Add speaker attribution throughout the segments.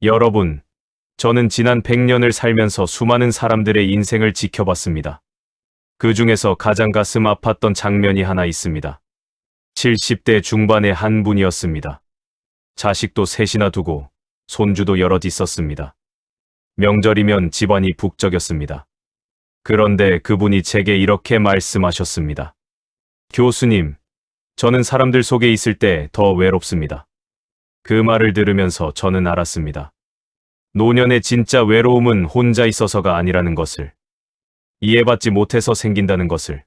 Speaker 1: 여러분, 저는 지난 100년을 살면서 수많은 사람들의 인생을 지켜봤습니다. 그 중에서 가장 가슴 아팠던 장면이 하나 있습니다. 70대 중반의 한 분이었습니다. 자식도 셋이나 두고 손주도 여럿 있었습니다. 명절이면 집안이 북적였습니다. 그런데 그분이 제게 이렇게 말씀하셨습니다. 교수님, 저는 사람들 속에 있을 때 더 외롭습니다. 그 말을 들으면서 저는 알았습니다. 노년의 진짜 외로움은 혼자 있어서가 아니라는 것을, 이해받지 못해서 생긴다는 것을.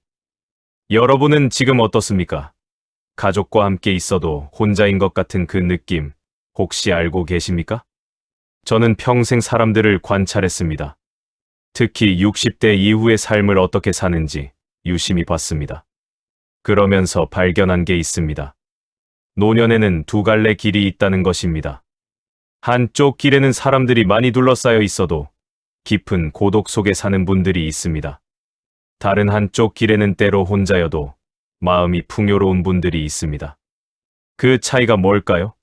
Speaker 1: 여러분은 지금 어떻습니까? 가족과 함께 있어도 혼자인 것 같은 그 느낌, 혹시 알고 계십니까? 저는 평생 사람들을 관찰했습니다. 특히 60대 이후의 삶을 어떻게 사는지 유심히 봤습니다. 그러면서 발견한 게 있습니다. 노년에는 두 갈래 길이 있다는 것입니다. 한쪽 길에는 사람들이 많이 둘러싸여 있어도 깊은 고독 속에 사는 분들이 있습니다. 다른 한쪽 길에는 때로 혼자여도 마음이 풍요로운 분들이 있습니다. 그 차이가 뭘까요?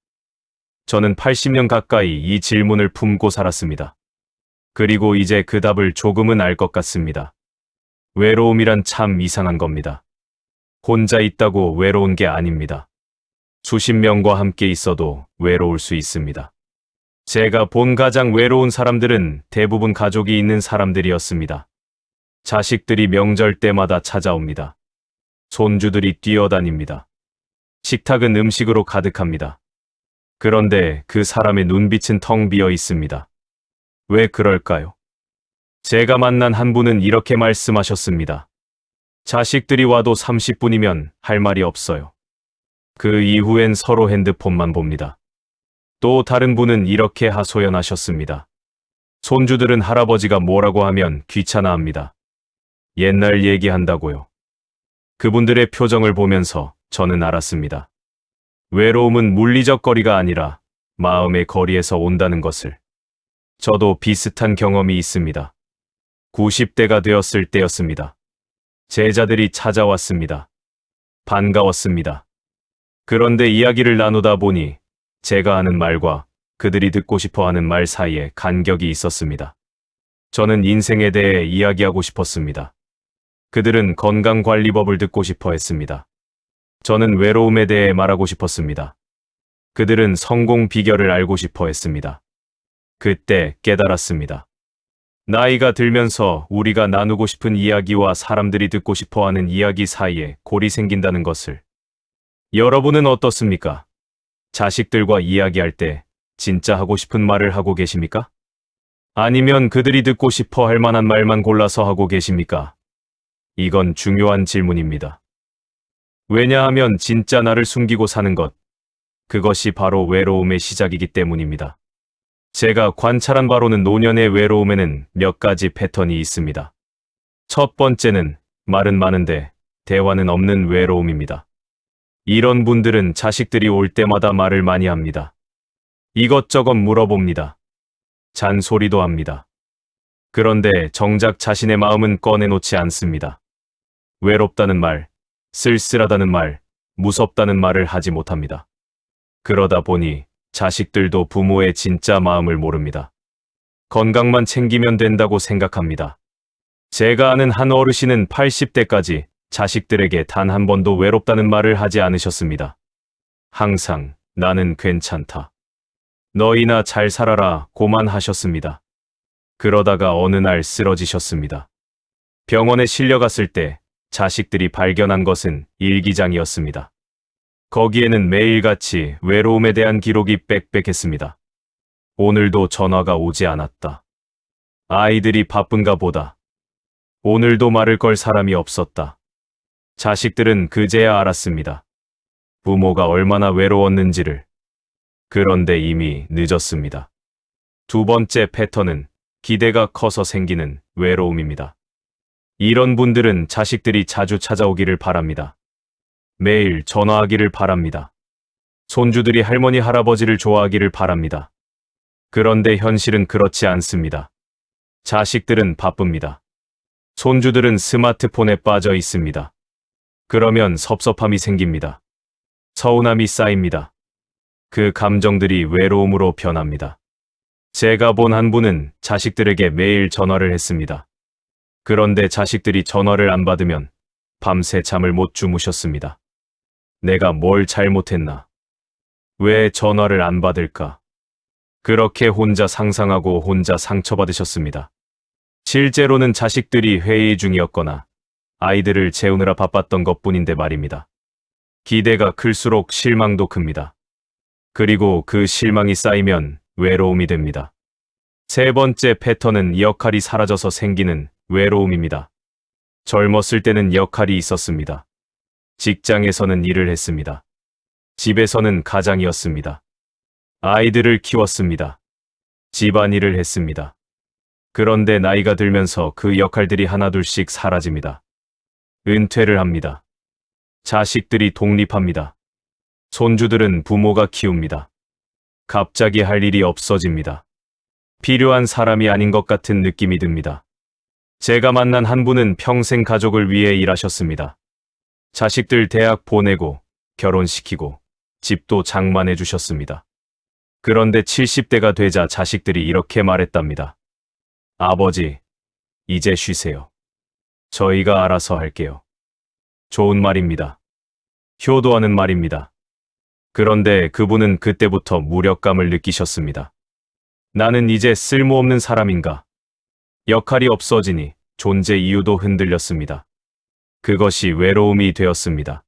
Speaker 1: 저는 80년 가까이 이 질문을 품고 살았습니다. 그리고 이제 그 답을 조금은 알 것 같습니다. 외로움이란 참 이상한 겁니다. 혼자 있다고 외로운 게 아닙니다. 수십 명과 함께 있어도 외로울 수 있습니다. 제가 본 가장 외로운 사람들은 대부분 가족이 있는 사람들이었습니다. 자식들이 명절 때마다 찾아옵니다. 손주들이 뛰어다닙니다. 식탁은 음식으로 가득합니다. 그런데 그 사람의 눈빛은 텅 비어 있습니다. 왜 그럴까요? 제가 만난 한 분은 이렇게 말씀하셨습니다. 자식들이 와도 30분이면 할 말이 없어요. 그 이후엔 서로 핸드폰만 봅니다. 또 다른 분은 이렇게 하소연하셨습니다. 손주들은 할아버지가 뭐라고 하면 귀찮아합니다. 옛날 얘기한다고요. 그분들의 표정을 보면서 저는 알았습니다. 외로움은 물리적 거리가 아니라 마음의 거리에서 온다는 것을. 저도 비슷한 경험이 있습니다. 90대가 되었을 때였습니다. 제자들이 찾아왔습니다. 반가웠습니다. 그런데 이야기를 나누다 보니 제가 하는 말과 그들이 듣고 싶어 하는 말 사이에 간격이 있었습니다. 저는 인생에 대해 이야기하고 싶었습니다. 그들은 건강관리법을 듣고 싶어 했습니다. 저는 외로움에 대해 말하고 싶었습니다. 그들은 성공 비결을 알고 싶어 했습니다. 그때 깨달았습니다. 나이가 들면서 우리가 나누고 싶은 이야기와 사람들이 듣고 싶어 하는 이야기 사이에 골이 생긴다는 것을. 여러분은 어떻습니까? 자식들과 이야기할 때 진짜 하고 싶은 말을 하고 계십니까? 아니면 그들이 듣고 싶어 할 만한 말만 골라서 하고 계십니까? 이건 중요한 질문입니다. 왜냐하면 진짜 나를 숨기고 사는 것, 그것이 바로 외로움의 시작이기 때문입니다. 제가 관찰한 바로는 노년의 외로움에는 몇 가지 패턴이 있습니다. 첫 번째는 말은 많은데 대화는 없는 외로움입니다. 이런 분들은 자식들이 올 때마다 말을 많이 합니다. 이것저것 물어봅니다. 잔소리도 합니다. 그런데 정작 자신의 마음은 꺼내놓지 않습니다. 외롭다는 말, 쓸쓸하다는 말, 무섭다는 말을 하지 못합니다. 그러다 보니 자식들도 부모의 진짜 마음을 모릅니다. 건강만 챙기면 된다고 생각합니다. 제가 아는 한 어르신은 80대까지 자식들에게 단 한 번도 외롭다는 말을 하지 않으셨습니다. 항상 나는 괜찮다. 너희나 잘 살아라 고만 하셨습니다. 그러다가 어느 날 쓰러지셨습니다. 병원에 실려갔을 때 자식들이 발견한 것은 일기장이었습니다. 거기에는 매일같이 외로움에 대한 기록이 빽빽했습니다. 오늘도 전화가 오지 않았다. 아이들이 바쁜가 보다. 오늘도 말을 걸 사람이 없었다. 자식들은 그제야 알았습니다. 부모가 얼마나 외로웠는지를. 그런데 이미 늦었습니다. 두 번째 패턴은 기대가 커서 생기는 외로움입니다. 이런 분들은 자식들이 자주 찾아오기를 바랍니다. 매일 전화하기를 바랍니다. 손주들이 할머니, 할아버지를 좋아하기를 바랍니다. 그런데 현실은 그렇지 않습니다. 자식들은 바쁩니다. 손주들은 스마트폰에 빠져 있습니다. 그러면 섭섭함이 생깁니다. 서운함이 쌓입니다. 그 감정들이 외로움으로 변합니다. 제가 본 한 분은 자식들에게 매일 전화를 했습니다. 그런데 자식들이 전화를 안 받으면 밤새 잠을 못 주무셨습니다. 내가 뭘 잘못했나? 왜 전화를 안 받을까? 그렇게 혼자 상상하고 혼자 상처받으셨습니다. 실제로는 자식들이 회의 중이었거나 아이들을 재우느라 바빴던 것뿐인데 말입니다. 기대가 클수록 실망도 큽니다. 그리고 그 실망이 쌓이면 외로움이 됩니다. 세 번째 패턴은 역할이 사라져서 생기는 외로움입니다. 젊었을 때는 역할이 있었습니다. 직장에서는 일을 했습니다. 집에서는 가장이었습니다. 아이들을 키웠습니다. 집안일을 했습니다. 그런데 나이가 들면서 그 역할들이 하나둘씩 사라집니다. 은퇴를 합니다. 자식들이 독립합니다. 손주들은 부모가 키웁니다. 갑자기 할 일이 없어집니다. 필요한 사람이 아닌 것 같은 느낌이 듭니다. 제가 만난 한 분은 평생 가족을 위해 일하셨습니다. 자식들 대학 보내고 결혼시키고 집도 장만해 주셨습니다. 그런데 70대가 되자 자식들이 이렇게 말했답니다. 아버지, 이제 쉬세요. 저희가 알아서 할게요. 좋은 말입니다. 효도하는 말입니다. 그런데 그분은 그때부터 무력감을 느끼셨습니다. 나는 이제 쓸모없는 사람인가? 역할이 없어지니 존재 이유도 흔들렸습니다. 그것이 외로움이 되었습니다.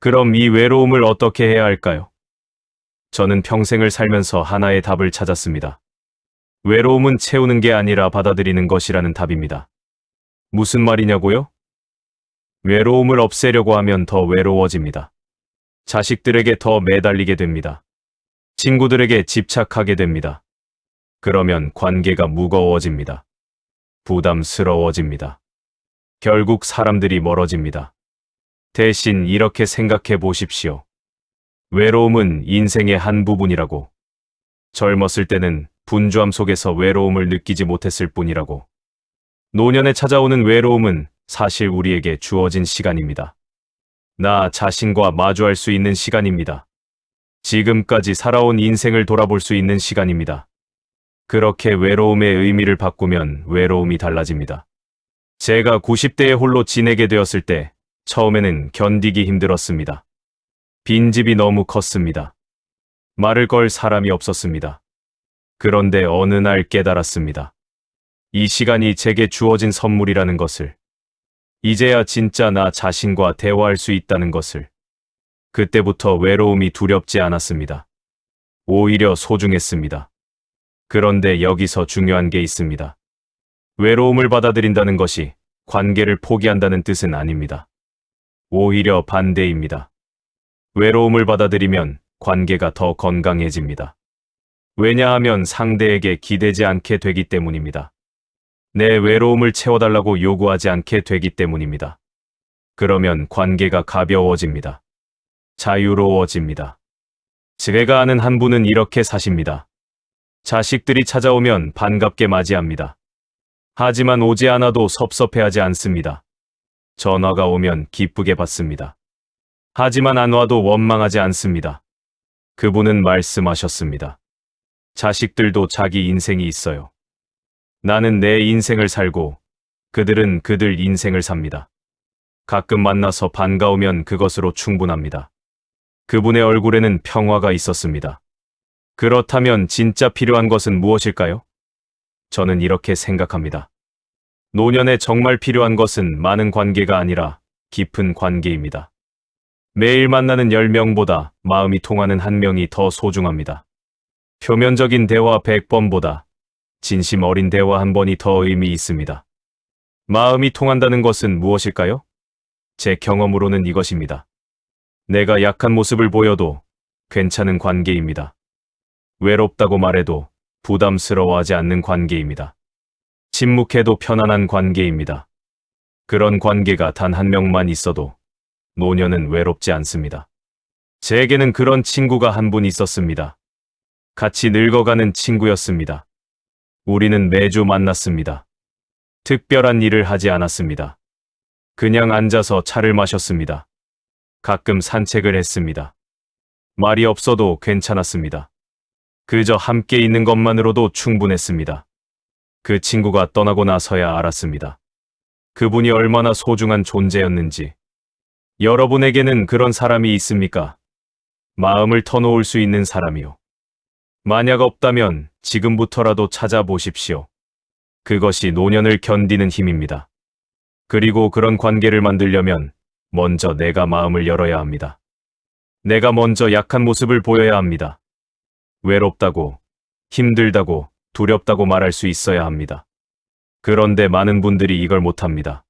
Speaker 1: 그럼 이 외로움을 어떻게 해야 할까요? 저는 평생을 살면서 하나의 답을 찾았습니다. 외로움은 채우는 게 아니라 받아들이는 것이라는 답입니다. 무슨 말이냐고요? 외로움을 없애려고 하면 더 외로워집니다. 자식들에게 더 매달리게 됩니다. 친구들에게 집착하게 됩니다. 그러면 관계가 무거워집니다. 부담스러워집니다. 결국 사람들이 멀어집니다. 대신 이렇게 생각해 보십시오. 외로움은 인생의 한 부분이라고. 젊었을 때는 분주함 속에서 외로움을 느끼지 못했을 뿐이라고. 노년에 찾아오는 외로움은 사실 우리에게 주어진 시간입니다. 나 자신과 마주할 수 있는 시간입니다. 지금까지 살아온 인생을 돌아볼 수 있는 시간입니다. 그렇게 외로움의 의미를 바꾸면 외로움이 달라집니다. 제가 90대에 홀로 지내게 되었을 때 처음에는 견디기 힘들었습니다. 빈집이 너무 컸습니다. 말을 걸 사람이 없었습니다. 그런데 어느 날 깨달았습니다. 이 시간이 제게 주어진 선물이라는 것을. 이제야 진짜 나 자신과 대화할 수 있다는 것을. 그때부터 외로움이 두렵지 않았습니다. 오히려 소중했습니다. 그런데 여기서 중요한 게 있습니다. 외로움을 받아들인다는 것이 관계를 포기한다는 뜻은 아닙니다. 오히려 반대입니다. 외로움을 받아들이면 관계가 더 건강해집니다. 왜냐하면 상대에게 기대지 않게 되기 때문입니다. 내 외로움을 채워달라고 요구하지 않게 되기 때문입니다. 그러면 관계가 가벼워집니다. 자유로워집니다. 제가 아는 한 분은 이렇게 사십니다. 자식들이 찾아오면 반갑게 맞이합니다. 하지만 오지 않아도 섭섭해하지 않습니다. 전화가 오면 기쁘게 받습니다. 하지만 안 와도 원망하지 않습니다. 그분은 말씀하셨습니다. 자식들도 자기 인생이 있어요. 나는 내 인생을 살고 그들은 그들 인생을 삽니다. 가끔 만나서 반가우면 그것으로 충분합니다. 그분의 얼굴에는 평화가 있었습니다. 그렇다면 진짜 필요한 것은 무엇일까요? 저는 이렇게 생각합니다. 노년에 정말 필요한 것은 많은 관계가 아니라 깊은 관계입니다. 매일 만나는 10명보다 마음이 통하는 한 명이 더 소중합니다. 표면적인 대화 100번보다 진심 어린 대화 한 번이 더 의미 있습니다. 마음이 통한다는 것은 무엇일까요? 제 경험으로는 이것입니다. 내가 약한 모습을 보여도 괜찮은 관계입니다. 외롭다고 말해도 부담스러워하지 않는 관계입니다. 침묵해도 편안한 관계입니다. 그런 관계가 단 한 명만 있어도 노년은 외롭지 않습니다. 제게는 그런 친구가 한 분 있었습니다. 같이 늙어가는 친구였습니다. 우리는 매주 만났습니다. 특별한 일을 하지 않았습니다. 그냥 앉아서 차를 마셨습니다. 가끔 산책을 했습니다. 말이 없어도 괜찮았습니다. 그저 함께 있는 것만으로도 충분했습니다. 그 친구가 떠나고 나서야 알았습니다. 그분이 얼마나 소중한 존재였는지. 여러분에게는 그런 사람이 있습니까? 마음을 터놓을 수 있는 사람이요. 만약 없다면 지금부터라도 찾아보십시오. 그것이 노년을 견디는 힘입니다. 그리고 그런 관계를 만들려면 먼저 내가 마음을 열어야 합니다. 내가 먼저 약한 모습을 보여야 합니다. 외롭다고, 힘들다고, 두렵다고 말할 수 있어야 합니다. 그런데 많은 분들이 이걸 못합니다.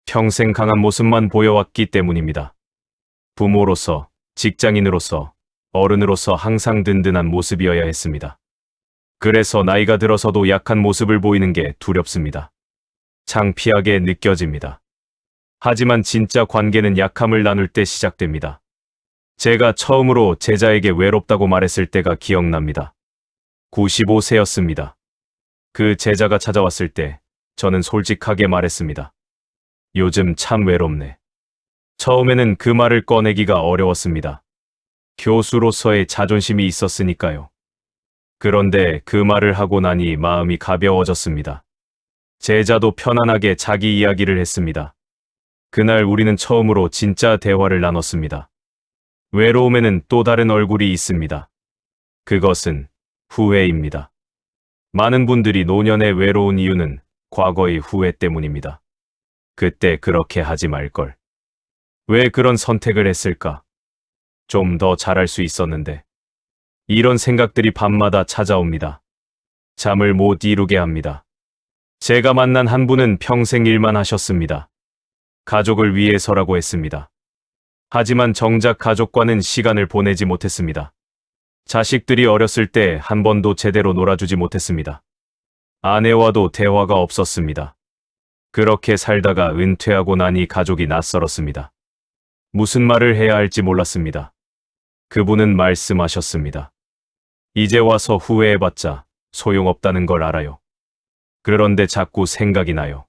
Speaker 1: 평생 강한 모습만 보여왔기 때문입니다. 부모로서, 직장인으로서, 어른으로서 항상 든든한 모습이어야 했습니다. 그래서 나이가 들어서도 약한 모습을 보이는 게 두렵습니다. 창피하게 느껴집니다. 하지만 진짜 관계는 약함을 나눌 때 시작됩니다. 제가 처음으로 제자에게 외롭다고 말했을 때가 기억납니다. 95세였습니다. 그 제자가 찾아왔을 때 저는 솔직하게 말했습니다. 요즘 참 외롭네. 처음에는 그 말을 꺼내기가 어려웠습니다. 교수로서의 자존심이 있었으니까요. 그런데 그 말을 하고 나니 마음이 가벼워졌습니다. 제자도 편안하게 자기 이야기를 했습니다. 그날 우리는 처음으로 진짜 대화를 나눴습니다. 외로움에는 또 다른 얼굴이 있습니다. 그것은 후회입니다. 많은 분들이 노년에 외로운 이유는 과거의 후회 때문입니다. 그때 그렇게 하지 말걸. 왜 그런 선택을 했을까? 좀 더 잘할 수 있었는데. 이런 생각들이 밤마다 찾아옵니다. 잠을 못 이루게 합니다. 제가 만난 한 분은 평생 일만 하셨습니다. 가족을 위해서라고 했습니다. 하지만 정작 가족과는 시간을 보내지 못했습니다. 자식들이 어렸을 때 한 번도 제대로 놀아주지 못했습니다. 아내와도 대화가 없었습니다. 그렇게 살다가 은퇴하고 나니 가족이 낯설었습니다. 무슨 말을 해야 할지 몰랐습니다. 그분은 말씀하셨습니다. 이제 와서 후회해봤자 소용없다는 걸 알아요. 그런데 자꾸 생각이 나요.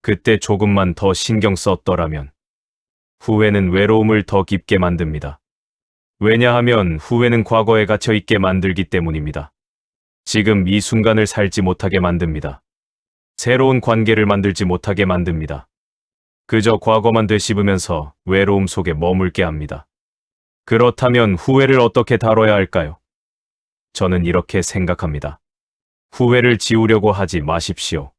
Speaker 1: 그때 조금만 더 신경 썼더라면. 후회는 외로움을 더 깊게 만듭니다. 왜냐하면 후회는 과거에 갇혀 있게 만들기 때문입니다. 지금 이 순간을 살지 못하게 만듭니다. 새로운 관계를 만들지 못하게 만듭니다. 그저 과거만 되씹으면서 외로움 속에 머물게 합니다. 그렇다면 후회를 어떻게 다뤄야 할까요? 저는 이렇게 생각합니다. 후회를 지우려고 하지 마십시오.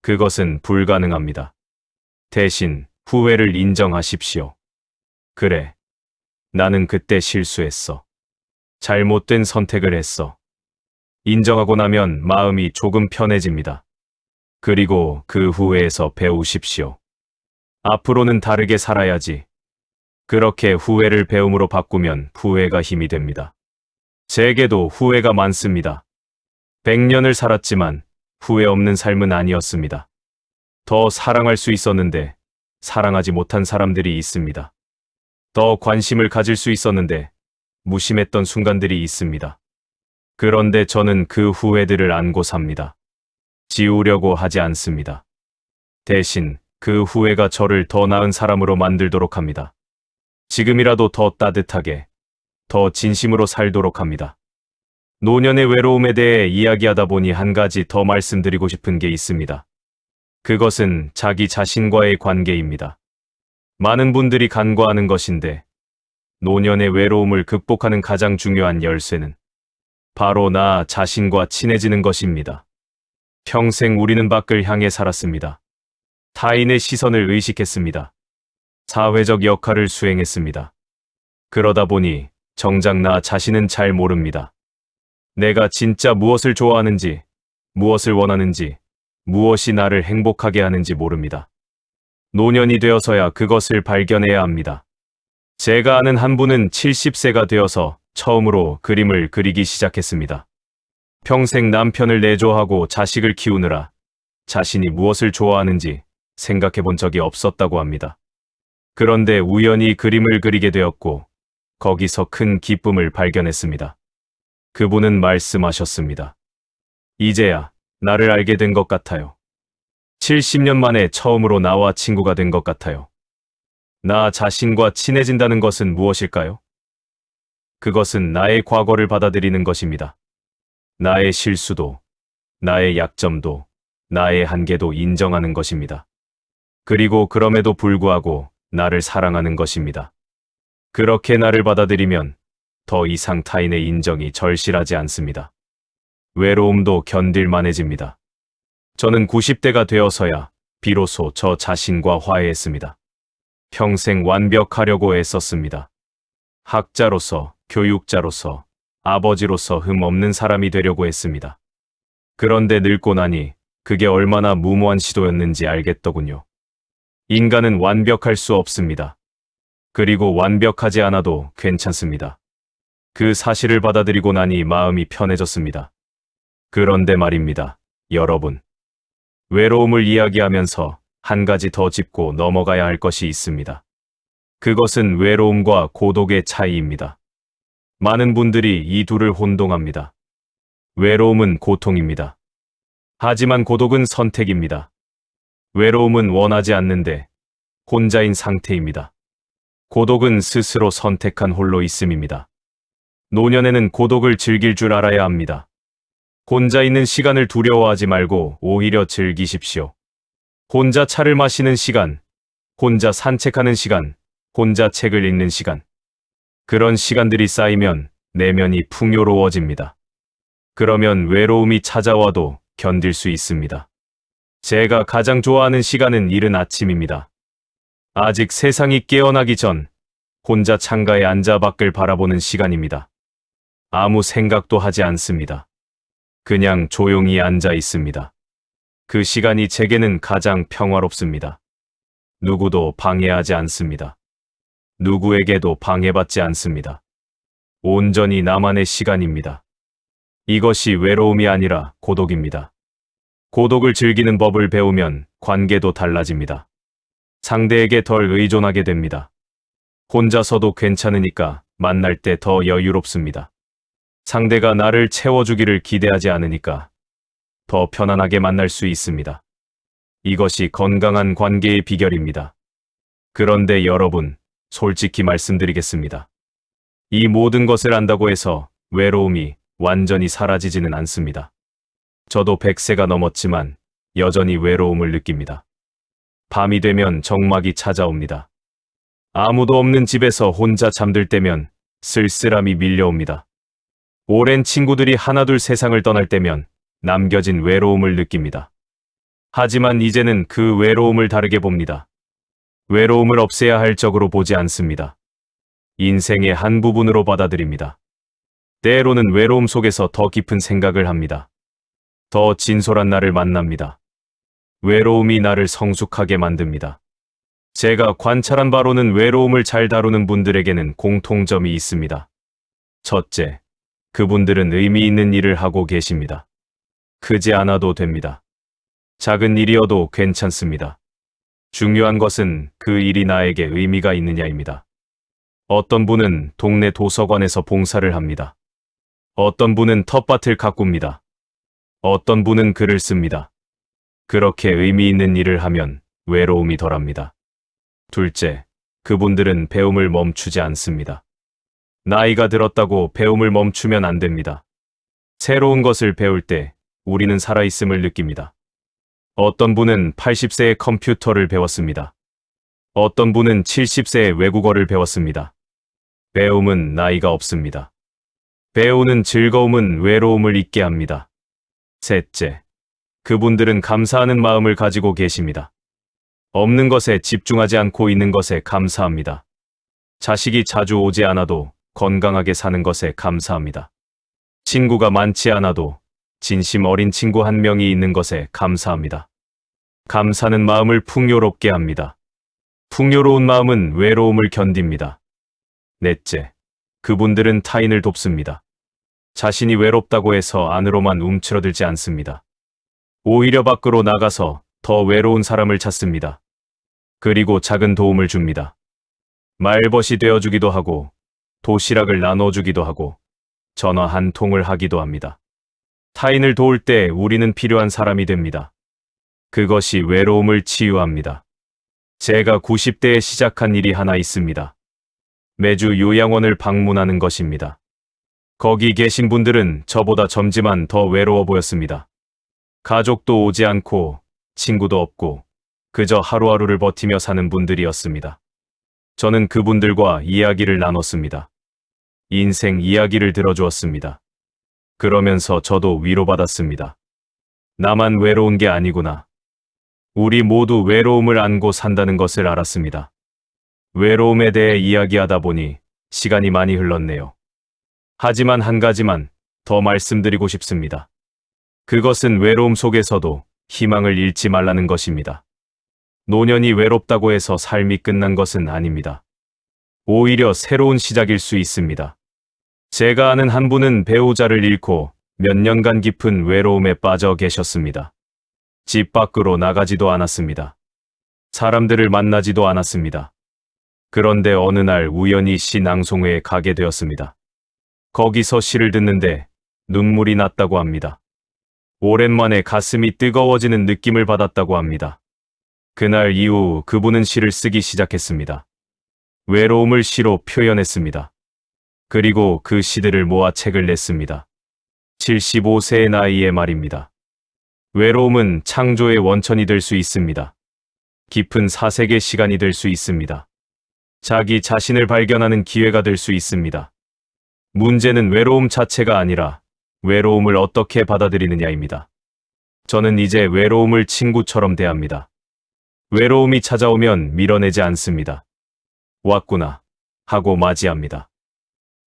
Speaker 1: 그것은 불가능합니다. 대신 후회를 인정하십시오. 그래, 나는 그때 실수했어. 잘못된 선택을 했어. 인정하고 나면 마음이 조금 편해집니다. 그리고 그 후회에서 배우십시오. 앞으로는 다르게 살아야지. 그렇게 후회를 배움으로 바꾸면 후회가 힘이 됩니다. 제게도 후회가 많습니다. 100년을 살았지만 후회 없는 삶은 아니었습니다. 더 사랑할 수 있었는데 사랑하지 못한 사람들이 있습니다. 더 관심을 가질 수 있었는데 무심했던 순간들이 있습니다. 그런데 저는 그 후회들을 안고 삽니다. 지우려고 하지 않습니다. 대신 그 후회가 저를 더 나은 사람으로 만들도록 합니다. 지금이라도 더 따뜻하게, 더 진심으로 살도록 합니다. 노년의 외로움에 대해 이야기하다 보니 한 가지 더 말씀드리고 싶은 게 있습니다. 그것은 자기 자신과의 관계입니다. 많은 분들이 간과하는 것인데, 노년의 외로움을 극복하는 가장 중요한 열쇠는 바로 나 자신과 친해지는 것입니다. 평생 우리는 밖을 향해 살았습니다. 타인의 시선을 의식했습니다. 사회적 역할을 수행했습니다. 그러다 보니 정작 나 자신은 잘 모릅니다. 내가 진짜 무엇을 좋아하는지, 무엇을 원하는지, 무엇이 나를 행복하게 하는지 모릅니다. 노년이 되어서야 그것을 발견해야 합니다. 제가 아는 한 분은 70세가 되어서 처음으로 그림을 그리기 시작했습니다. 평생 남편을 내조하고 자식을 키우느라 자신이 무엇을 좋아하는지 생각해 본 적이 없었다고 합니다. 그런데 우연히 그림을 그리게 되었고 거기서 큰 기쁨을 발견했습니다. 그분은 말씀하셨습니다. 이제야 나를 알게 된 것 같아요. 70년 만에 처음으로 나와 친구가 된 것 같아요. 나 자신과 친해진다는 것은 무엇일까요? 그것은 나의 과거를 받아들이는 것입니다. 나의 실수도, 나의 약점도, 나의 한계도 인정하는 것입니다. 그리고 그럼에도 불구하고 나를 사랑하는 것입니다. 그렇게 나를 받아들이면 더 이상 타인의 인정이 절실하지 않습니다. 외로움도 견딜만해집니다. 저는 90대가 되어서야 비로소 저 자신과 화해했습니다. 평생 완벽하려고 애썼습니다. 학자로서, 교육자로서, 아버지로서 흠없는 사람이 되려고 했습니다. 그런데 늙고 나니 그게 얼마나 무모한 시도였는지 알겠더군요. 인간은 완벽할 수 없습니다. 그리고 완벽하지 않아도 괜찮습니다. 그 사실을 받아들이고 나니 마음이 편해졌습니다. 그런데 말입니다, 여러분. 외로움을 이야기하면서 한 가지 더 짚고 넘어가야 할 것이 있습니다. 그것은 외로움과 고독의 차이입니다. 많은 분들이 이 둘을 혼동합니다. 외로움은 고통입니다. 하지만 고독은 선택입니다. 외로움은 원하지 않는데 혼자인 상태입니다. 고독은 스스로 선택한 홀로 있음입니다. 노년에는 고독을 즐길 줄 알아야 합니다. 혼자 있는 시간을 두려워하지 말고 오히려 즐기십시오. 혼자 차를 마시는 시간, 혼자 산책하는 시간, 혼자 책을 읽는 시간. 그런 시간들이 쌓이면 내면이 풍요로워집니다. 그러면 외로움이 찾아와도 견딜 수 있습니다. 제가 가장 좋아하는 시간은 이른 아침입니다. 아직 세상이 깨어나기 전 혼자 창가에 앉아 밖을 바라보는 시간입니다. 아무 생각도 하지 않습니다. 그냥 조용히 앉아 있습니다. 그 시간이 제게는 가장 평화롭습니다. 누구도 방해하지 않습니다. 누구에게도 방해받지 않습니다. 온전히 나만의 시간입니다. 이것이 외로움이 아니라 고독입니다. 고독을 즐기는 법을 배우면 관계도 달라집니다. 상대에게 덜 의존하게 됩니다. 혼자서도 괜찮으니까 만날 때 더 여유롭습니다. 상대가 나를 채워주기를 기대하지 않으니까 더 편안하게 만날 수 있습니다. 이것이 건강한 관계의 비결입니다. 그런데 여러분, 솔직히 말씀드리겠습니다. 이 모든 것을 안다고 해서 외로움이 완전히 사라지지는 않습니다. 저도 100세가 넘었지만 여전히 외로움을 느낍니다. 밤이 되면 정막이 찾아옵니다. 아무도 없는 집에서 혼자 잠들 때면 쓸쓸함이 밀려옵니다. 오랜 친구들이 하나둘 세상을 떠날 때면 남겨진 외로움을 느낍니다. 하지만 이제는 그 외로움을 다르게 봅니다. 외로움을 없애야 할 적으로 보지 않습니다. 인생의 한 부분으로 받아들입니다. 때로는 외로움 속에서 더 깊은 생각을 합니다. 더 진솔한 나를 만납니다. 외로움이 나를 성숙하게 만듭니다. 제가 관찰한 바로는 외로움을 잘 다루는 분들에게는 공통점이 있습니다. 첫째, 그분들은 의미 있는 일을 하고 계십니다. 크지 않아도 됩니다. 작은 일이어도 괜찮습니다. 중요한 것은 그 일이 나에게 의미가 있느냐입니다. 어떤 분은 동네 도서관에서 봉사를 합니다. 어떤 분은 텃밭을 가꿉니다. 어떤 분은 글을 씁니다. 그렇게 의미 있는 일을 하면 외로움이 덜합니다. 둘째, 그분들은 배움을 멈추지 않습니다. 나이가 들었다고 배움을 멈추면 안 됩니다. 새로운 것을 배울 때 우리는 살아있음을 느낍니다. 어떤 분은 80세에 컴퓨터를 배웠습니다. 어떤 분은 70세에 외국어를 배웠습니다. 배움은 나이가 없습니다. 배우는 즐거움은 외로움을 잊게 합니다. 셋째, 그분들은 감사하는 마음을 가지고 계십니다. 없는 것에 집중하지 않고 있는 것에 감사합니다. 자식이 자주 오지 않아도 건강하게 사는 것에 감사합니다. 친구가 많지 않아도 진심 어린 친구 한 명이 있는 것에 감사합니다. 감사는 마음을 풍요롭게 합니다. 풍요로운 마음은 외로움을 견딥니다. 넷째, 그분들은 타인을 돕습니다. 자신이 외롭다고 해서 안으로만 움츠러들지 않습니다. 오히려 밖으로 나가서 더 외로운 사람을 찾습니다. 그리고 작은 도움을 줍니다. 말벗이 되어주기도 하고 도시락을 나눠주기도 하고 전화 한 통을 하기도 합니다. 타인을 도울 때 우리는 필요한 사람이 됩니다. 그것이 외로움을 치유합니다. 제가 90대에 시작한 일이 하나 있습니다. 매주 요양원을 방문하는 것입니다. 거기 계신 분들은 저보다 젊지만 더 외로워 보였습니다. 가족도 오지 않고 친구도 없고 그저 하루하루를 버티며 사는 분들이었습니다. 저는 그분들과 이야기를 나눴습니다. 인생 이야기를 들어주었습니다. 그러면서 저도 위로받았습니다. 나만 외로운 게 아니구나. 우리 모두 외로움을 안고 산다는 것을 알았습니다. 외로움에 대해 이야기하다 보니 시간이 많이 흘렀네요. 하지만 한 가지만 더 말씀드리고 싶습니다. 그것은 외로움 속에서도 희망을 잃지 말라는 것입니다. 노년이 외롭다고 해서 삶이 끝난 것은 아닙니다. 오히려 새로운 시작일 수 있습니다. 제가 아는 한 분은 배우자를 잃고 몇 년간 깊은 외로움에 빠져 계셨습니다. 집 밖으로 나가지도 않았습니다. 사람들을 만나지도 않았습니다. 그런데 어느 날 우연히 시 낭송회에 가게 되었습니다. 거기서 시를 듣는데 눈물이 났다고 합니다. 오랜만에 가슴이 뜨거워지는 느낌을 받았다고 합니다. 그날 이후 그분은 시를 쓰기 시작했습니다. 외로움을 시로 표현했습니다. 그리고 그 시들을 모아 책을 냈습니다. 75세의 나이에 말입니다. 외로움은 창조의 원천이 될 수 있습니다. 깊은 사색의 시간이 될 수 있습니다. 자기 자신을 발견하는 기회가 될 수 있습니다. 문제는 외로움 자체가 아니라 외로움을 어떻게 받아들이느냐입니다. 저는 이제 외로움을 친구처럼 대합니다. 외로움이 찾아오면 밀어내지 않습니다. 왔구나 하고 맞이합니다.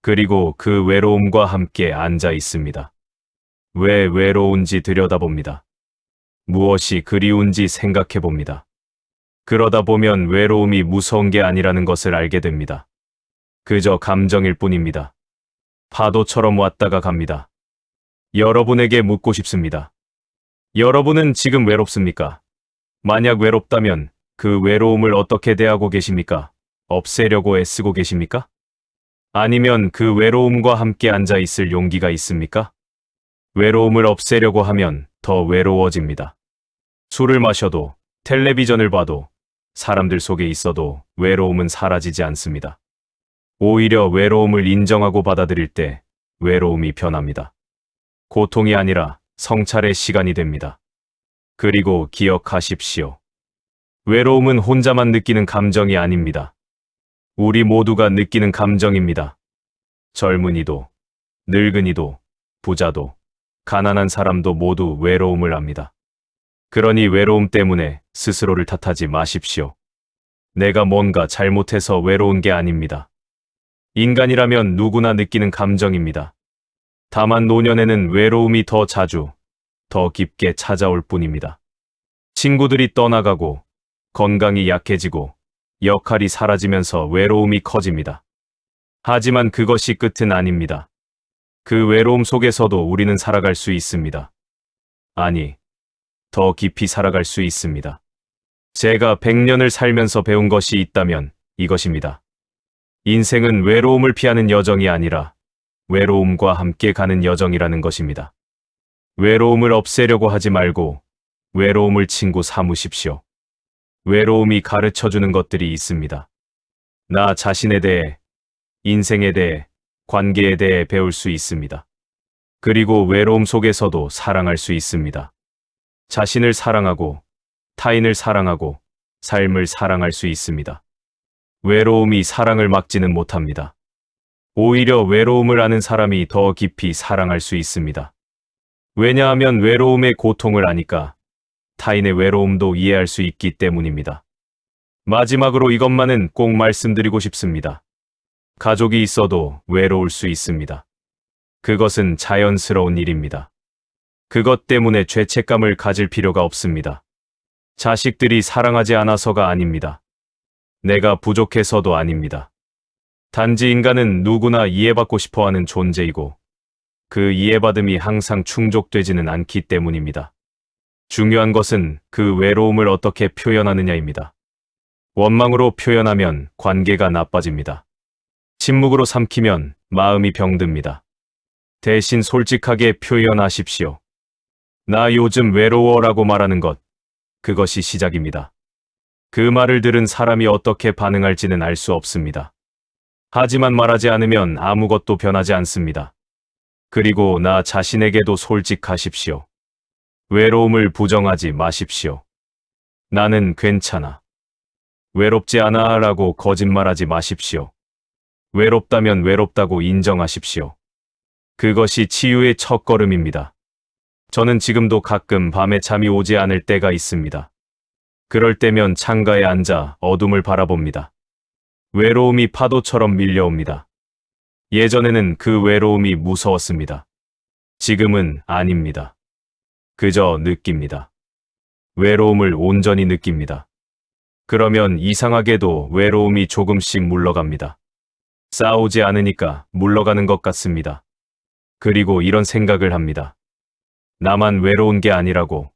Speaker 1: 그리고 그 외로움과 함께 앉아 있습니다. 왜 외로운지 들여다봅니다. 무엇이 그리운지 생각해 봅니다. 그러다 보면 외로움이 무서운 게 아니라는 것을 알게 됩니다. 그저 감정일 뿐입니다. 파도처럼 왔다가 갑니다. 여러분에게 묻고 싶습니다. 여러분은 지금 외롭습니까? 만약 외롭다면 그 외로움을 어떻게 대하고 계십니까? 없애려고 애쓰고 계십니까? 아니면 그 외로움과 함께 앉아 있을 용기가 있습니까? 외로움을 없애려고 하면 더 외로워집니다. 술을 마셔도, 텔레비전을 봐도, 사람들 속에 있어도 외로움은 사라지지 않습니다. 오히려 외로움을 인정하고 받아들일 때 외로움이 변합니다. 고통이 아니라 성찰의 시간이 됩니다. 그리고 기억하십시오. 외로움은 혼자만 느끼는 감정이 아닙니다. 우리 모두가 느끼는 감정입니다. 젊은이도, 늙은이도, 부자도, 가난한 사람도 모두 외로움을 압니다. 그러니 외로움 때문에 스스로를 탓하지 마십시오. 내가 뭔가 잘못해서 외로운 게 아닙니다. 인간이라면 누구나 느끼는 감정입니다. 다만 노년에는 외로움이 더 자주, 더 깊게 찾아올 뿐입니다. 친구들이 떠나가고, 건강이 약해지고, 역할이 사라지면서 외로움이 커집니다. 하지만 그것이 끝은 아닙니다. 그 외로움 속에서도 우리는 살아갈 수 있습니다. 아니, 더 깊이 살아갈 수 있습니다. 제가 100년을 살면서 배운 것이 있다면 이것입니다. 인생은 외로움을 피하는 여정이 아니라 외로움과 함께 가는 여정이라는 것입니다. 외로움을 없애려고 하지 말고 외로움을 친구 삼으십시오. 외로움이 가르쳐주는 것들이 있습니다. 나 자신에 대해, 인생에 대해, 관계에 대해 배울 수 있습니다. 그리고 외로움 속에서도 사랑할 수 있습니다. 자신을 사랑하고, 타인을 사랑하고, 삶을 사랑할 수 있습니다. 외로움이 사랑을 막지는 못합니다. 오히려 외로움을 아는 사람이 더 깊이 사랑할 수 있습니다. 왜냐하면 외로움의 고통을 아니까 타인의 외로움도 이해할 수 있기 때문입니다. 마지막으로 이것만은 꼭 말씀드리고 싶습니다. 가족이 있어도 외로울 수 있습니다. 그것은 자연스러운 일입니다. 그것 때문에 죄책감을 가질 필요가 없습니다. 자식들이 사랑하지 않아서가 아닙니다. 내가 부족해서도 아닙니다. 단지 인간은 누구나 이해받고 싶어하는 존재이고 그 이해받음이 항상 충족되지는 않기 때문입니다. 중요한 것은 그 외로움을 어떻게 표현하느냐입니다. 원망으로 표현하면 관계가 나빠집니다. 침묵으로 삼키면 마음이 병듭니다. 대신 솔직하게 표현하십시오. 나 요즘 외로워라고 말하는 것, 그것이 시작입니다. 그 말을 들은 사람이 어떻게 반응할지는 알 수 없습니다. 하지만 말하지 않으면 아무것도 변하지 않습니다. 그리고 나 자신에게도 솔직하십시오. 외로움을 부정하지 마십시오. 나는 괜찮아. 외롭지 않아 라고 거짓말하지 마십시오. 외롭다면 외롭다고 인정하십시오. 그것이 치유의 첫걸음입니다. 저는 지금도 가끔 밤에 잠이 오지 않을 때가 있습니다. 그럴 때면 창가에 앉아 어둠을 바라봅니다. 외로움이 파도처럼 밀려옵니다. 예전에는 그 외로움이 무서웠습니다. 지금은 아닙니다. 그저 느낍니다. 외로움을 온전히 느낍니다. 그러면 이상하게도 외로움이 조금씩 물러갑니다. 싸우지 않으니까 물러가는 것 같습니다. 그리고 이런 생각을 합니다. 나만 외로운 게 아니라고.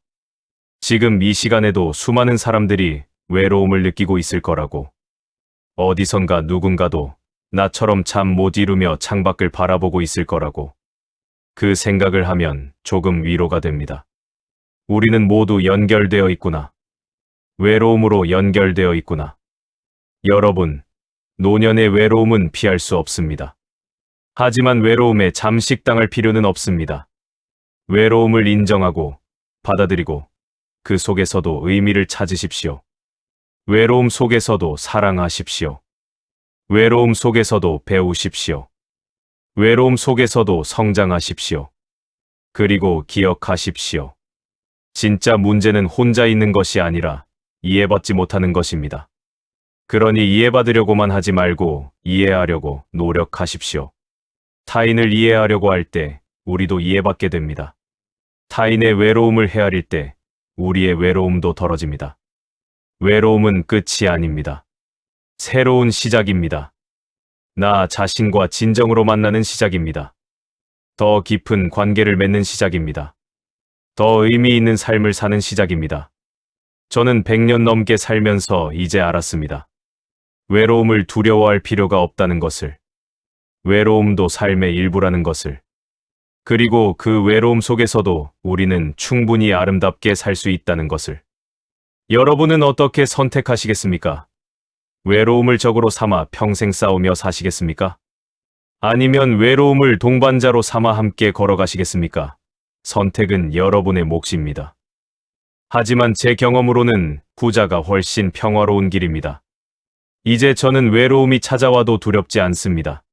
Speaker 1: 지금 이 시간에도 수많은 사람들이 외로움을 느끼고 있을 거라고. 어디선가 누군가도 나처럼 잠 못 이루며 창밖을 바라보고 있을 거라고. 그 생각을 하면 조금 위로가 됩니다. 우리는 모두 연결되어 있구나. 외로움으로 연결되어 있구나. 여러분, 노년의 외로움은 피할 수 없습니다. 하지만 외로움에 잠식당할 필요는 없습니다. 외로움을 인정하고 받아들이고 그 속에서도 의미를 찾으십시오. 외로움 속에서도 사랑하십시오. 외로움 속에서도 배우십시오. 외로움 속에서도 성장하십시오. 그리고 기억하십시오. 진짜 문제는 혼자 있는 것이 아니라 이해받지 못하는 것입니다. 그러니 이해받으려고만 하지 말고 이해하려고 노력하십시오. 타인을 이해하려고 할 때 우리도 이해받게 됩니다. 타인의 외로움을 헤아릴 때 우리의 외로움도 덜어집니다. 외로움은 끝이 아닙니다. 새로운 시작입니다. 나 자신과 진정으로 만나는 시작입니다. 더 깊은 관계를 맺는 시작입니다. 더 의미 있는 삶을 사는 시작입니다. 저는 100년 넘게 살면서 이제 알았습니다. 외로움을 두려워할 필요가 없다는 것을. 외로움도 삶의 일부라는 것을. 그리고 그 외로움 속에서도 우리는 충분히 아름답게 살 수 있다는 것을. 여러분은 어떻게 선택하시겠습니까? 외로움을 적으로 삼아 평생 싸우며 사시겠습니까? 아니면 외로움을 동반자로 삼아 함께 걸어가시겠습니까? 선택은 여러분의 몫입니다. 하지만 제 경험으로는 후자가 훨씬 평화로운 길입니다. 이제 저는 외로움이 찾아와도 두렵지 않습니다.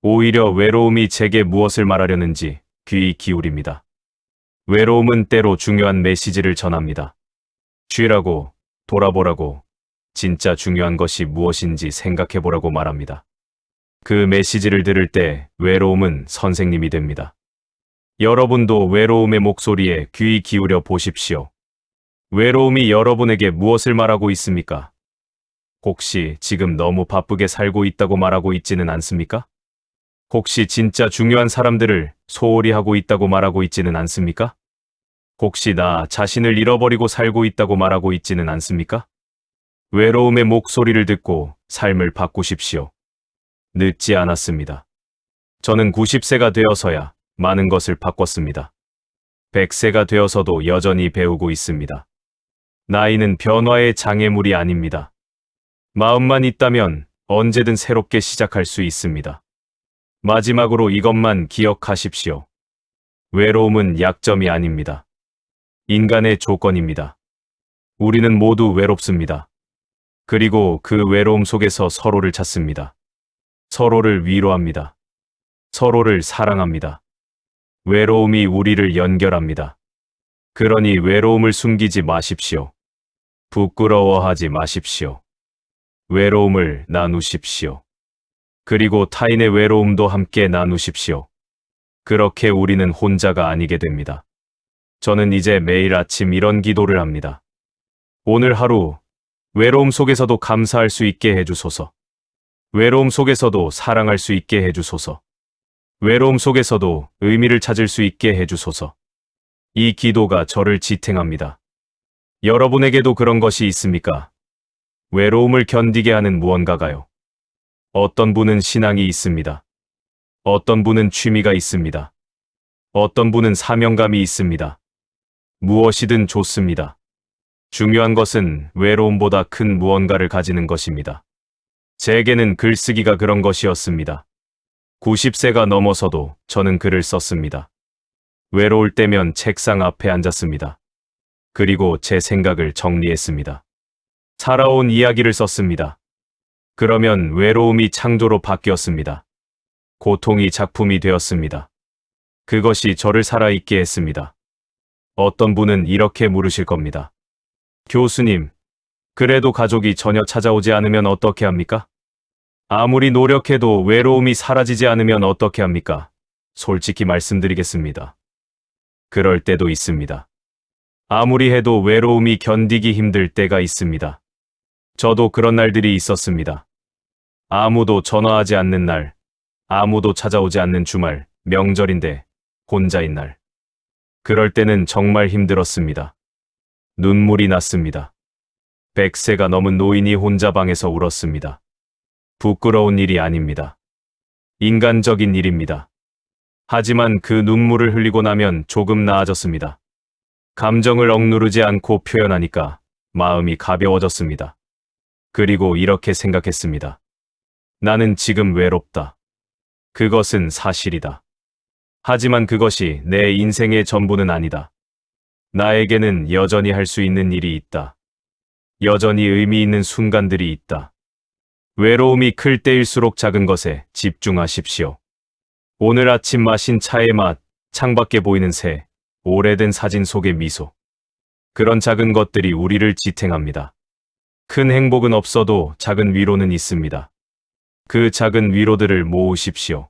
Speaker 1: 오히려 외로움이 제게 무엇을 말하려는지 귀 기울입니다. 외로움은 때로 중요한 메시지를 전합니다. 쉬라고, 돌아보라고, 진짜 중요한 것이 무엇인지 생각해보라고 말합니다. 그 메시지를 들을 때 외로움은 선생님이 됩니다. 여러분도 외로움의 목소리에 귀 기울여 보십시오. 외로움이 여러분에게 무엇을 말하고 있습니까? 혹시 지금 너무 바쁘게 살고 있다고 말하고 있지는 않습니까? 혹시 진짜 중요한 사람들을 소홀히 하고 있다고 말하고 있지는 않습니까? 혹시 나 자신을 잃어버리고 살고 있다고 말하고 있지는 않습니까? 외로움의 목소리를 듣고 삶을 바꾸십시오. 늦지 않았습니다. 저는 90세가 되어서야 많은 것을 바꿨습니다. 100세가 되어서도 여전히 배우고 있습니다. 나이는 변화의 장애물이 아닙니다. 마음만 있다면 언제든 새롭게 시작할 수 있습니다. 마지막으로 이것만 기억하십시오. 외로움은 약점이 아닙니다. 인간의 조건입니다. 우리는 모두 외롭습니다. 그리고 그 외로움 속에서 서로를 찾습니다. 서로를 위로합니다. 서로를 사랑합니다. 외로움이 우리를 연결합니다. 그러니 외로움을 숨기지 마십시오. 부끄러워하지 마십시오. 외로움을 나누십시오. 그리고 타인의 외로움도 함께 나누십시오. 그렇게 우리는 혼자가 아니게 됩니다. 저는 이제 매일 아침 이런 기도를 합니다. 오늘 하루 외로움 속에서도 감사할 수 있게 해주소서. 외로움 속에서도 사랑할 수 있게 해주소서. 외로움 속에서도 의미를 찾을 수 있게 해주소서. 이 기도가 저를 지탱합니다. 여러분에게도 그런 것이 있습니까? 외로움을 견디게 하는 무언가가요. 어떤 분은 신앙이 있습니다. 어떤 분은 취미가 있습니다. 어떤 분은 사명감이 있습니다. 무엇이든 좋습니다. 중요한 것은 외로움보다 큰 무언가를 가지는 것입니다. 제게는 글쓰기가 그런 것이었습니다. 90세가 넘어서도 저는 글을 썼습니다. 외로울 때면 책상 앞에 앉았습니다. 그리고 제 생각을 정리했습니다. 살아온 이야기를 썼습니다. 그러면 외로움이 창조로 바뀌었습니다. 고통이 작품이 되었습니다. 그것이 저를 살아있게 했습니다. 어떤 분은 이렇게 물으실 겁니다. 교수님, 그래도 가족이 전혀 찾아오지 않으면 어떻게 합니까? 아무리 노력해도 외로움이 사라지지 않으면 어떻게 합니까? 솔직히 말씀드리겠습니다. 그럴 때도 있습니다. 아무리 해도 외로움이 견디기 힘들 때가 있습니다. 저도 그런 날들이 있었습니다. 아무도 전화하지 않는 날, 아무도 찾아오지 않는 주말, 명절인데 혼자인 날. 그럴 때는 정말 힘들었습니다. 눈물이 났습니다. 100세가 넘은 노인이 혼자 방에서 울었습니다. 부끄러운 일이 아닙니다. 인간적인 일입니다. 하지만 그 눈물을 흘리고 나면 조금 나아졌습니다. 감정을 억누르지 않고 표현하니까 마음이 가벼워졌습니다. 그리고 이렇게 생각했습니다. 나는 지금 외롭다. 그것은 사실이다. 하지만 그것이 내 인생의 전부는 아니다. 나에게는 여전히 할 수 있는 일이 있다. 여전히 의미 있는 순간들이 있다. 외로움이 클 때일수록 작은 것에 집중하십시오. 오늘 아침 마신 차의 맛, 창밖에 보이는 새, 오래된 사진 속의 미소. 그런 작은 것들이 우리를 지탱합니다. 큰 행복은 없어도 작은 위로는 있습니다. 그 작은 위로들을 모으십시오.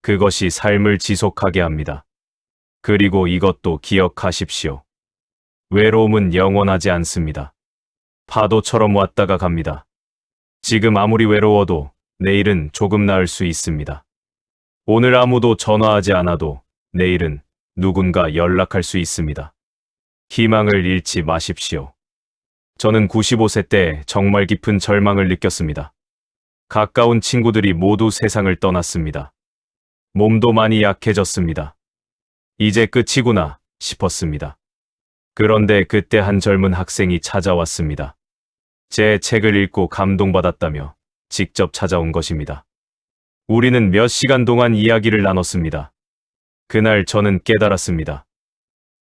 Speaker 1: 그것이 삶을 지속하게 합니다. 그리고 이것도 기억하십시오. 외로움은 영원하지 않습니다. 파도처럼 왔다가 갑니다. 지금 아무리 외로워도 내일은 조금 나을 수 있습니다. 오늘 아무도 전화하지 않아도 내일은 누군가 연락할 수 있습니다. 희망을 잃지 마십시오. 저는 95세 때 정말 깊은 절망을 느꼈습니다. 가까운 친구들이 모두 세상을 떠났습니다. 몸도 많이 약해졌습니다. 이제 끝이구나 싶었습니다. 그런데 그때 한 젊은 학생이 찾아왔습니다. 제 책을 읽고 감동받았다며 직접 찾아온 것입니다. 우리는 몇 시간 동안 이야기를 나눴습니다. 그날 저는 깨달았습니다.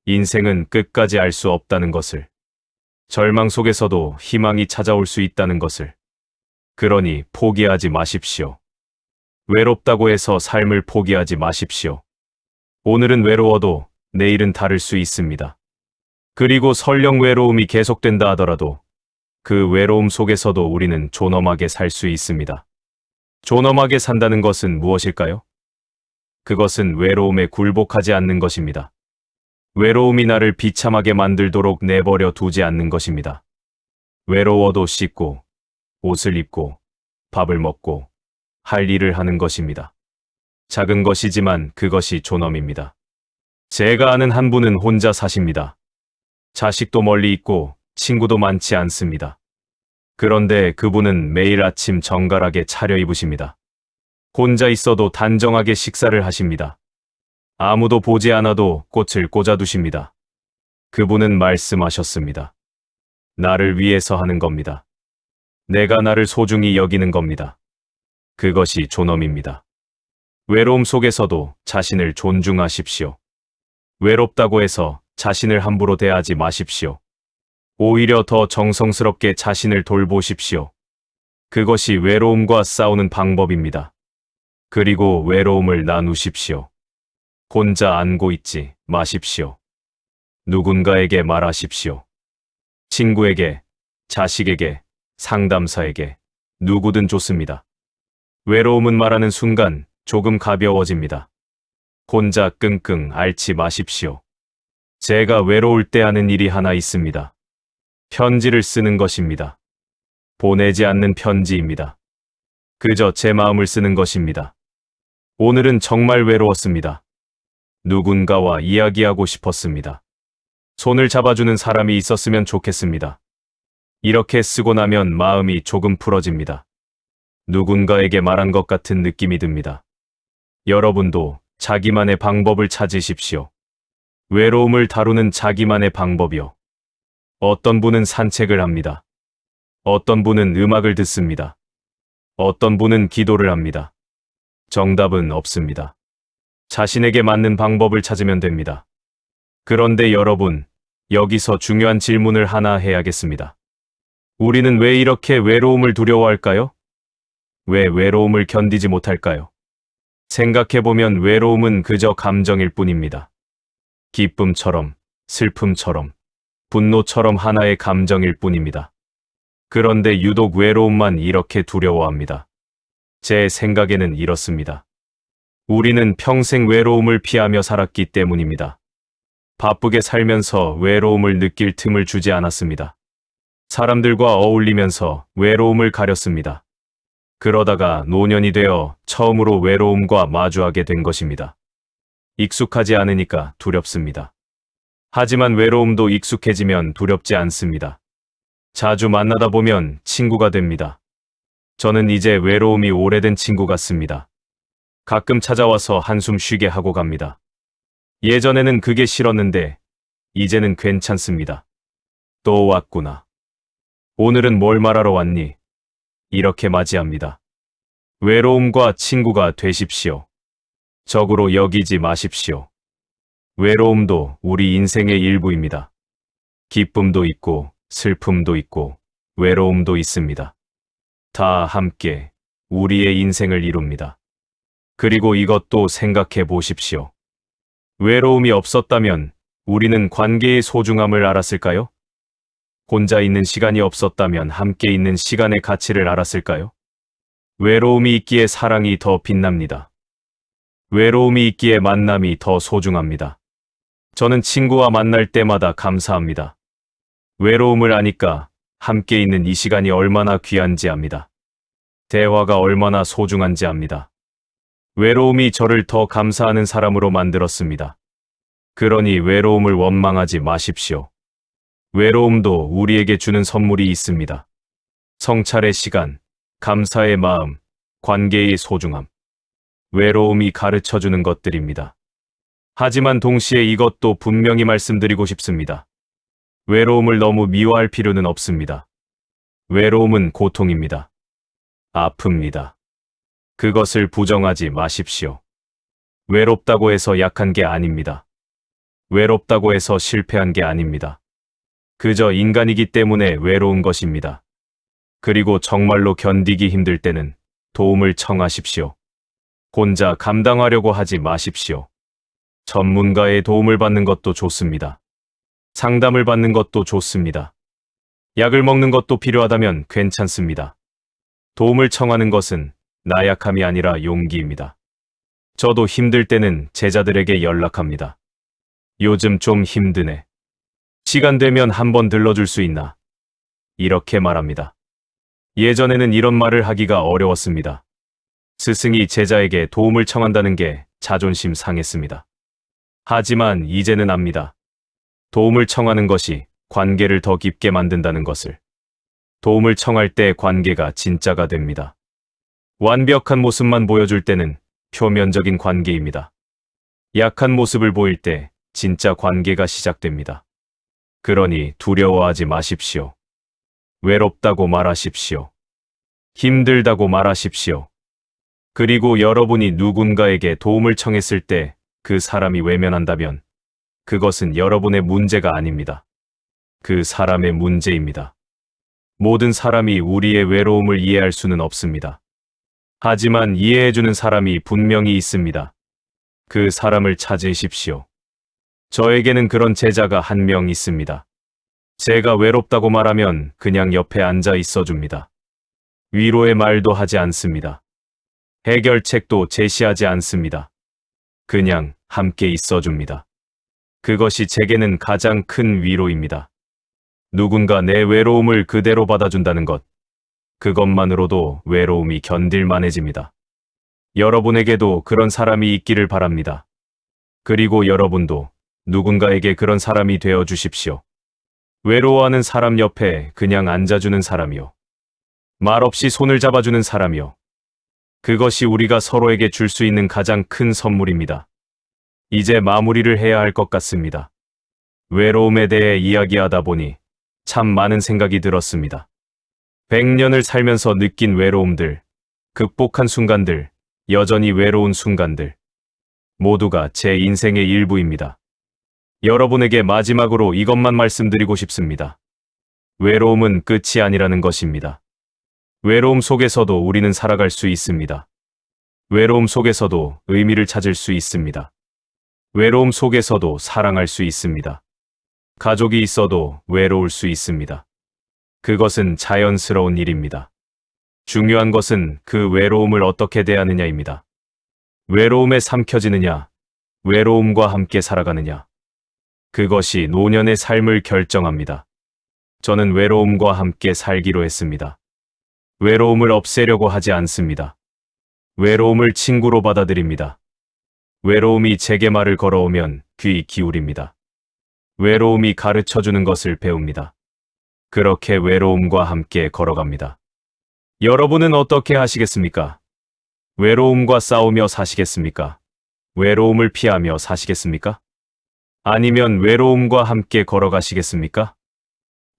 Speaker 1: 인생은 끝까지 알 수 없다는 것을. 절망 속에서도 희망이 찾아올 수 있다는 것을. 그러니 포기하지 마십시오. 외롭다고 해서 삶을 포기하지 마십시오. 오늘은 외로워도 내일은 다를 수 있습니다. 그리고 설령 외로움이 계속된다 하더라도 그 외로움 속에서도 우리는 존엄하게 살 수 있습니다. 존엄하게 산다는 것은 무엇일까요? 그것은 외로움에 굴복하지 않는 것입니다. 외로움이 나를 비참하게 만들도록 내버려 두지 않는 것입니다. 외로워도 씻고, 옷을 입고, 밥을 먹고, 할 일을 하는 것입니다. 작은 것이지만 그것이 존엄입니다. 제가 아는 한 분은 혼자 사십니다. 자식도 멀리 있고 친구도 많지 않습니다. 그런데 그분은 매일 아침 정갈하게 차려입으십니다. 혼자 있어도 단정하게 식사를 하십니다. 아무도 보지 않아도 꽃을 꽂아두십니다. 그분은 말씀하셨습니다. 나를 위해서 하는 겁니다. 내가 나를 소중히 여기는 겁니다. 그것이 존엄입니다. 외로움 속에서도 자신을 존중하십시오. 외롭다고 해서 자신을 함부로 대하지 마십시오. 오히려 더 정성스럽게 자신을 돌보십시오. 그것이 외로움과 싸우는 방법입니다. 그리고 외로움을 나누십시오. 혼자 안고 있지 마십시오. 누군가에게 말하십시오. 친구에게, 자식에게, 상담사에게, 누구든 좋습니다. 외로움은 말하는 순간 조금 가벼워집니다. 혼자 끙끙 앓지 마십시오. 제가 외로울 때 하는 일이 하나 있습니다. 편지를 쓰는 것입니다. 보내지 않는 편지입니다. 그저 제 마음을 쓰는 것입니다. 오늘은 정말 외로웠습니다. 누군가와 이야기하고 싶었습니다. 손을 잡아주는 사람이 있었으면 좋겠습니다. 이렇게 쓰고 나면 마음이 조금 풀어집니다. 누군가에게 말한 것 같은 느낌이 듭니다. 여러분도 자기만의 방법을 찾으십시오. 외로움을 다루는 자기만의 방법이요. 어떤 분은 산책을 합니다. 어떤 분은 음악을 듣습니다. 어떤 분은 기도를 합니다. 정답은 없습니다. 자신에게 맞는 방법을 찾으면 됩니다. 그런데 여러분, 여기서 중요한 질문을 하나 해야겠습니다. 우리는 왜 이렇게 외로움을 두려워할까요? 왜 외로움을 견디지 못할까요? 생각해보면 외로움은 그저 감정일 뿐입니다. 기쁨처럼, 슬픔처럼, 분노처럼 하나의 감정일 뿐입니다. 그런데 유독 외로움만 이렇게 두려워합니다. 제 생각에는 이렇습니다. 우리는 평생 외로움을 피하며 살았기 때문입니다. 바쁘게 살면서 외로움을 느낄 틈을 주지 않았습니다. 사람들과 어울리면서 외로움을 가렸습니다. 그러다가 노년이 되어 처음으로 외로움과 마주하게 된 것입니다. 익숙하지 않으니까 두렵습니다. 하지만 외로움도 익숙해지면 두렵지 않습니다. 자주 만나다 보면 친구가 됩니다. 저는 이제 외로움이 오래된 친구 같습니다. 가끔 찾아와서 한숨 쉬게 하고 갑니다. 예전에는 그게 싫었는데 이제는 괜찮습니다. 또 왔구나. 오늘은 뭘 말하러 왔니? 이렇게 맞이합니다. 외로움과 친구가 되십시오. 적으로 여기지 마십시오. 외로움도 우리 인생의 일부입니다. 기쁨도 있고 슬픔도 있고 외로움도 있습니다. 다 함께 우리의 인생을 이룹니다. 그리고 이것도 생각해 보십시오. 외로움이 없었다면 우리는 관계의 소중함을 알았을까요? 혼자 있는 시간이 없었다면 함께 있는 시간의 가치를 알았을까요? 외로움이 있기에 사랑이 더 빛납니다. 외로움이 있기에 만남이 더 소중합니다. 저는 친구와 만날 때마다 감사합니다. 외로움을 아니까 함께 있는 이 시간이 얼마나 귀한지 압니다. 대화가 얼마나 소중한지 압니다. 외로움이 저를 더 감사하는 사람으로 만들었습니다. 그러니 외로움을 원망하지 마십시오. 외로움도 우리에게 주는 선물이 있습니다. 성찰의 시간, 감사의 마음, 관계의 소중함. 외로움이 가르쳐주는 것들입니다. 하지만 동시에 이것도 분명히 말씀드리고 싶습니다. 외로움을 너무 미워할 필요는 없습니다. 외로움은 고통입니다. 아픕니다. 그것을 부정하지 마십시오. 외롭다고 해서 약한 게 아닙니다. 외롭다고 해서 실패한 게 아닙니다. 그저 인간이기 때문에 외로운 것입니다. 그리고 정말로 견디기 힘들 때는 도움을 청하십시오. 혼자 감당하려고 하지 마십시오. 전문가의 도움을 받는 것도 좋습니다. 상담을 받는 것도 좋습니다. 약을 먹는 것도 필요하다면 괜찮습니다. 도움을 청하는 것은 나약함이 아니라 용기입니다. 저도 힘들 때는 제자들에게 연락합니다. 요즘 좀 힘드네. 시간 되면 한번 들러줄 수 있나? 이렇게 말합니다. 예전에는 이런 말을 하기가 어려웠습니다. 스승이 제자에게 도움을 청한다는 게 자존심 상했습니다. 하지만 이제는 압니다. 도움을 청하는 것이 관계를 더 깊게 만든다는 것을. 도움을 청할 때 관계가 진짜가 됩니다. 완벽한 모습만 보여줄 때는 표면적인 관계입니다. 약한 모습을 보일 때 진짜 관계가 시작됩니다. 그러니 두려워하지 마십시오. 외롭다고 말하십시오. 힘들다고 말하십시오. 그리고 여러분이 누군가에게 도움을 청했을 때 그 사람이 외면한다면 그것은 여러분의 문제가 아닙니다. 그 사람의 문제입니다. 모든 사람이 우리의 외로움을 이해할 수는 없습니다. 하지만 이해해주는 사람이 분명히 있습니다. 그 사람을 찾으십시오. 저에게는 그런 제자가 한 명 있습니다. 제가 외롭다고 말하면 그냥 옆에 앉아 있어줍니다. 위로의 말도 하지 않습니다. 해결책도 제시하지 않습니다. 그냥 함께 있어줍니다. 그것이 제게는 가장 큰 위로입니다. 누군가 내 외로움을 그대로 받아준다는 것, 그것만으로도 외로움이 견딜만해집니다. 여러분에게도 그런 사람이 있기를 바랍니다. 그리고 여러분도 누군가에게 그런 사람이 되어 주십시오. 외로워하는 사람 옆에 그냥 앉아주는 사람이요. 말없이 손을 잡아주는 사람이요. 그것이 우리가 서로에게 줄 수 있는 가장 큰 선물입니다. 이제 마무리를 해야 할 것 같습니다. 외로움에 대해 이야기하다 보니 참 많은 생각이 들었습니다. 100년을 살면서 느낀 외로움들, 극복한 순간들, 여전히 외로운 순간들. 모두가 제 인생의 일부입니다. 여러분에게 마지막으로 이것만 말씀드리고 싶습니다. 외로움은 끝이 아니라는 것입니다. 외로움 속에서도 우리는 살아갈 수 있습니다. 외로움 속에서도 의미를 찾을 수 있습니다. 외로움 속에서도 사랑할 수 있습니다. 가족이 있어도 외로울 수 있습니다. 그것은 자연스러운 일입니다. 중요한 것은 그 외로움을 어떻게 대하느냐입니다. 외로움에 삼켜지느냐, 외로움과 함께 살아가느냐. 그것이 노년의 삶을 결정합니다. 저는 외로움과 함께 살기로 했습니다. 외로움을 없애려고 하지 않습니다. 외로움을 친구로 받아들입니다. 외로움이 제게 말을 걸어오면 귀 기울입니다. 외로움이 가르쳐주는 것을 배웁니다. 그렇게 외로움과 함께 걸어갑니다. 여러분은 어떻게 하시겠습니까? 외로움과 싸우며 사시겠습니까? 외로움을 피하며 사시겠습니까? 아니면 외로움과 함께 걸어가시겠습니까?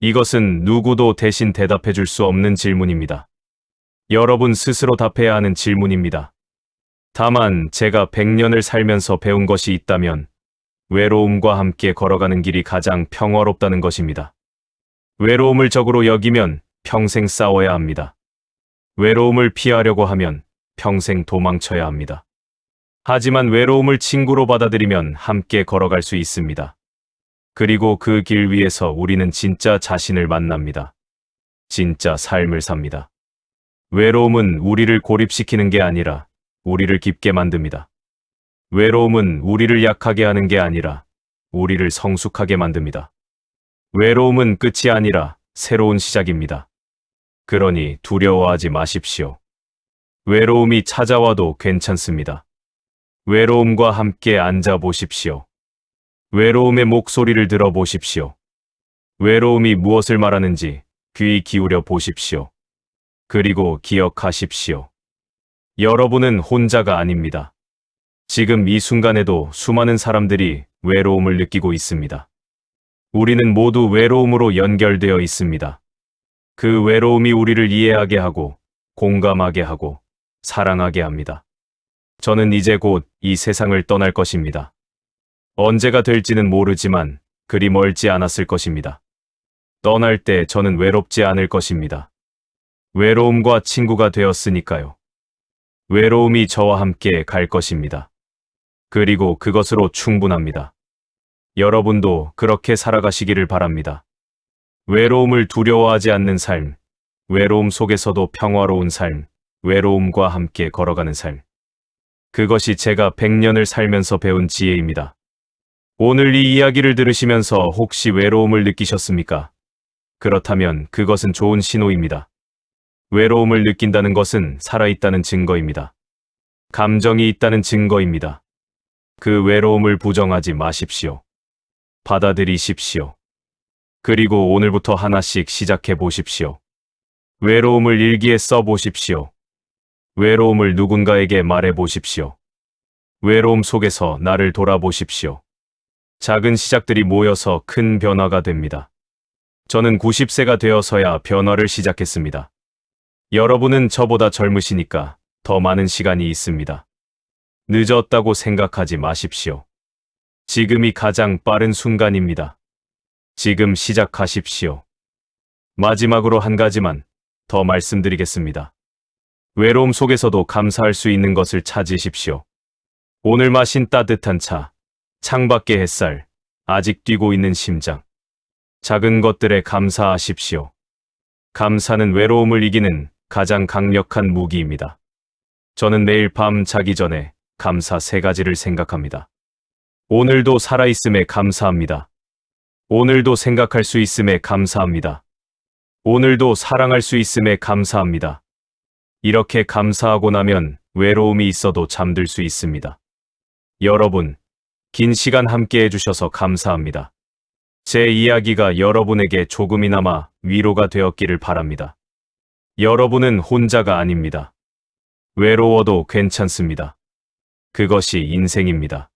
Speaker 1: 이것은 누구도 대신 대답해 줄 수 없는 질문입니다. 여러분 스스로 답해야 하는 질문입니다. 다만 제가 100년을 살면서 배운 것이 있다면 외로움과 함께 걸어가는 길이 가장 평화롭다는 것입니다. 외로움을 적으로 여기면 평생 싸워야 합니다. 외로움을 피하려고 하면 평생 도망쳐야 합니다. 하지만 외로움을 친구로 받아들이면 함께 걸어갈 수 있습니다. 그리고 그 길 위에서 우리는 진짜 자신을 만납니다. 진짜 삶을 삽니다. 외로움은 우리를 고립시키는 게 아니라 우리를 깊게 만듭니다. 외로움은 우리를 약하게 하는 게 아니라 우리를 성숙하게 만듭니다. 외로움은 끝이 아니라 새로운 시작입니다. 그러니 두려워하지 마십시오. 외로움이 찾아와도 괜찮습니다. 외로움과 함께 앉아보십시오. 외로움의 목소리를 들어보십시오. 외로움이 무엇을 말하는지 귀 기울여 보십시오. 그리고 기억하십시오. 여러분은 혼자가 아닙니다. 지금 이 순간에도 수많은 사람들이 외로움을 느끼고 있습니다. 우리는 모두 외로움으로 연결되어 있습니다. 그 외로움이 우리를 이해하게 하고, 공감하게 하고, 사랑하게 합니다. 저는 이제 곧 이 세상을 떠날 것입니다. 언제가 될지는 모르지만 그리 멀지 않았을 것입니다. 떠날 때 저는 외롭지 않을 것입니다. 외로움과 친구가 되었으니까요. 외로움이 저와 함께 갈 것입니다. 그리고 그것으로 충분합니다. 여러분도 그렇게 살아가시기를 바랍니다. 외로움을 두려워하지 않는 삶, 외로움 속에서도 평화로운 삶, 외로움과 함께 걸어가는 삶. 그것이 제가 100년을 살면서 배운 지혜입니다. 오늘 이 이야기를 들으시면서 혹시 외로움을 느끼셨습니까? 그렇다면 그것은 좋은 신호입니다. 외로움을 느낀다는 것은 살아있다는 증거입니다. 감정이 있다는 증거입니다. 그 외로움을 부정하지 마십시오. 받아들이십시오. 그리고 오늘부터 하나씩 시작해 보십시오. 외로움을 일기에 써 보십시오. 외로움을 누군가에게 말해 보십시오. 외로움 속에서 나를 돌아보십시오. 작은 시작들이 모여서 큰 변화가 됩니다. 저는 90세가 되어서야 변화를 시작했습니다. 여러분은 저보다 젊으시니까 더 많은 시간이 있습니다. 늦었다고 생각하지 마십시오. 지금이 가장 빠른 순간입니다. 지금 시작하십시오. 마지막으로 한 가지만 더 말씀드리겠습니다. 외로움 속에서도 감사할 수 있는 것을 찾으십시오. 오늘 마신 따뜻한 차, 창밖의 햇살, 아직 뛰고 있는 심장. 작은 것들에 감사하십시오. 감사는 외로움을 이기는 가장 강력한 무기입니다. 저는 매일 밤 자기 전에 감사 3가지를 생각합니다. 오늘도 살아있음에 감사합니다. 오늘도 생각할 수 있음에 감사합니다. 오늘도 사랑할 수 있음에 감사합니다. 이렇게 감사하고 나면 외로움이 있어도 잠들 수 있습니다. 여러분, 긴 시간 함께 해주셔서 감사합니다. 제 이야기가 여러분에게 조금이나마 위로가 되었기를 바랍니다. 여러분은 혼자가 아닙니다. 외로워도 괜찮습니다. 그것이 인생입니다.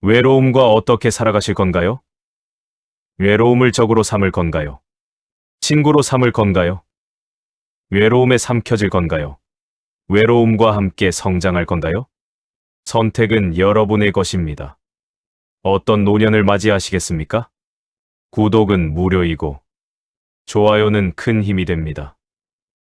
Speaker 1: 외로움과 어떻게 살아가실 건가요? 외로움을 적으로 삼을 건가요? 친구로 삼을 건가요? 외로움에 삼켜질 건가요? 외로움과 함께 성장할 건가요? 선택은 여러분의 것입니다. 어떤 노년을 맞이하시겠습니까? 구독은 무료이고, 좋아요는 큰 힘이 됩니다.